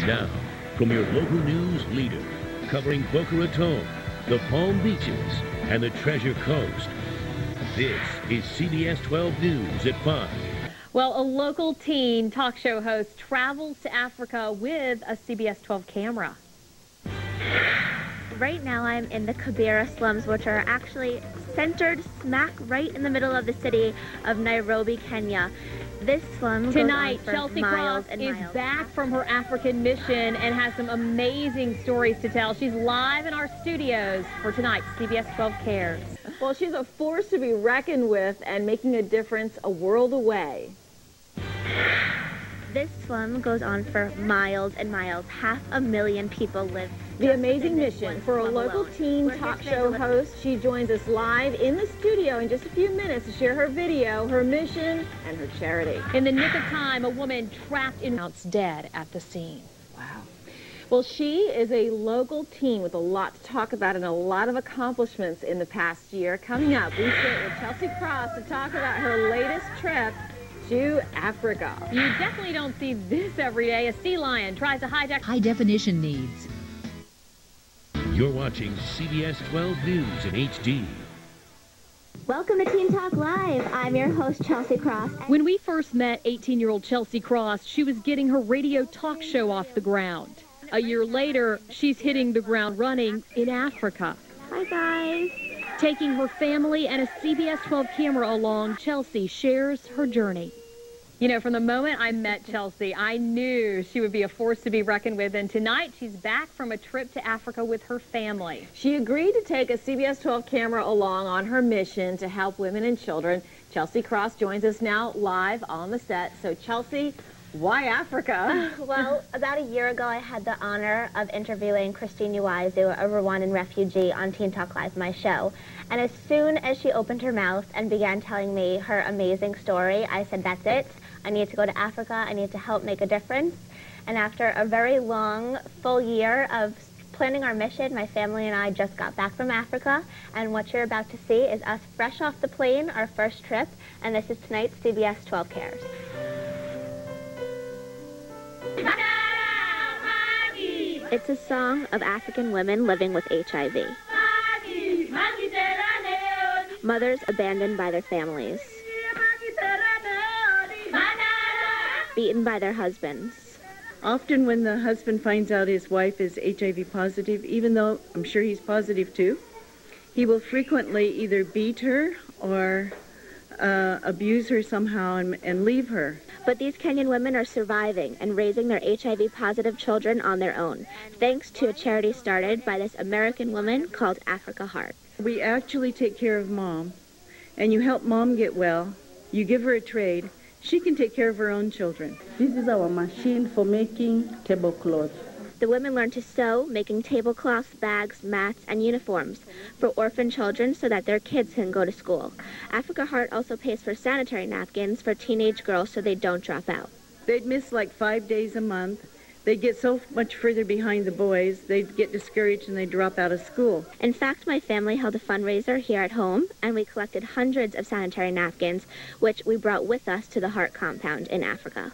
Now, from your local news leader, covering Boca Raton, the Palm Beaches, and the Treasure Coast, this is CBS 12 News at 5. Well, a local teen talk show host travels to Africa with a CBS 12 camera. Right now I'm in the Kibera slums, which are actually centered smack right in the middle of the city of Nairobi, Kenya. This slum Tonight, goes on for Chelsea miles Cross and is miles. back from her African mission and has some amazing stories to tell. She's live in our studios for tonight's CBS 12 Cares. Well, she's a force to be reckoned with and making a difference a world away. This slum goes on for miles and miles. 500,000 people live. The amazing mission for a local teen talk show host. She joins us live in the studio in just a few minutes to share her video, her mission, and her charity. In the nick of time, a woman trapped in house dead at the scene. Wow. Well, she is a local teen with a lot to talk about and a lot of accomplishments in the past year. Coming up, we sit with Chelsea Cross to talk about her latest trip to Africa. You definitely don't see this every day. A sea lion tries to hijack high-definition needs. You're watching CBS 12 News in HD. Welcome to Teen Talk Live. I'm your host, Chelsea Cross. When we first met 18-year-old Chelsea Cross, she was getting her radio talk show off the ground. A year later, she's hitting the ground running in Africa. Hi, guys. Taking her family and a CBS 12 camera along, Chelsea shares her journey. You know, from the moment I met Chelsea, I knew she would be a force to be reckoned with, and tonight she's back from a trip to Africa with her family. She agreed to take a CBS 12 camera along on her mission to help women and children. Chelsea Cross joins us now live on the set. So, Chelsea, why Africa? Well, about a year ago, I had the honor of interviewing Christine Uwaizu, a Rwandan refugee, on Teen Talk Live, my show. And as soon as she opened her mouth and began telling me her amazing story, I said, that's it. I need to go to Africa. I need to help make a difference. And after a very long, full year of planning our mission, my family and I just got back from Africa. And what you're about to see is us fresh off the plane, our first trip. And this is tonight's CBS 12 Cares. It's a song of African women living with HIV. Mothers abandoned by their families. Beaten by their husbands. Often when the husband finds out his wife is HIV positive, even though I'm sure he's positive too, he will frequently either beat her or abuse her somehow and leave her. But these Kenyan women are surviving and raising their HIV-positive children on their own, thanks to a charity started by this American woman called Africa Heart. We actually take care of Mom, and you help Mom get well. You give her a trade. She can take care of her own children. This is our machine for making tablecloth. The women learn to sew, making tablecloths, bags, mats, and uniforms for orphan children so that their kids can go to school. Africa Heart also pays for sanitary napkins for teenage girls so they don't drop out. They'd miss like 5 days a month. They'd get so much further behind the boys, they'd get discouraged and they'd drop out of school. In fact, my family held a fundraiser here at home, and we collected hundreds of sanitary napkins, which we brought with us to the Heart compound in Africa.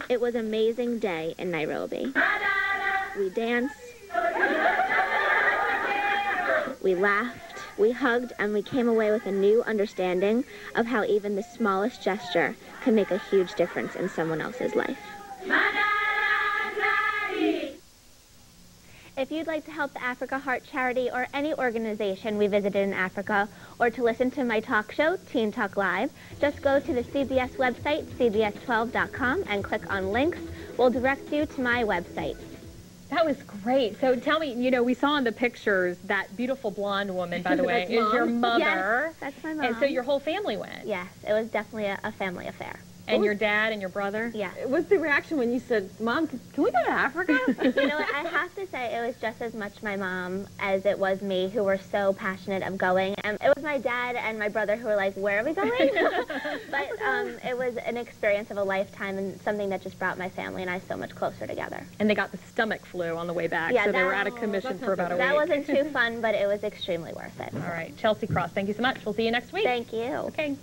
It was an amazing day in Nairobi. We danced, we laughed, we hugged, and we came away with a new understanding of how even the smallest gesture can make a huge difference in someone else's life. If you'd like to help the Africa Heart charity or any organization we visited in Africa, or to listen to my talk show, Teen Talk Live, just go to the CBS website, cbs12.com, and click on links. We'll direct you to my website. That was great. So tell me, you know, we saw in the pictures that beautiful blonde woman, by the way, is your mother. Yes, that's my mom. And so your whole family went. Yes, it was definitely a family affair. And your dad and your brother? Yeah. What's the reaction when you said, Mom, can we go to Africa? You know what, I have to say it was just as much my mom as it was me who were so passionate of going. And it was my dad and my brother who were like, where are we going? But it was an experience of a lifetime and something that just brought my family and I so much closer together. And they got the stomach flu on the way back, Yeah, so they were out of commission for about a week. That wasn't too fun, but it was extremely worth it. All right. Chelsea Cross, thank you so much. We'll see you next week. Thank you. Okay.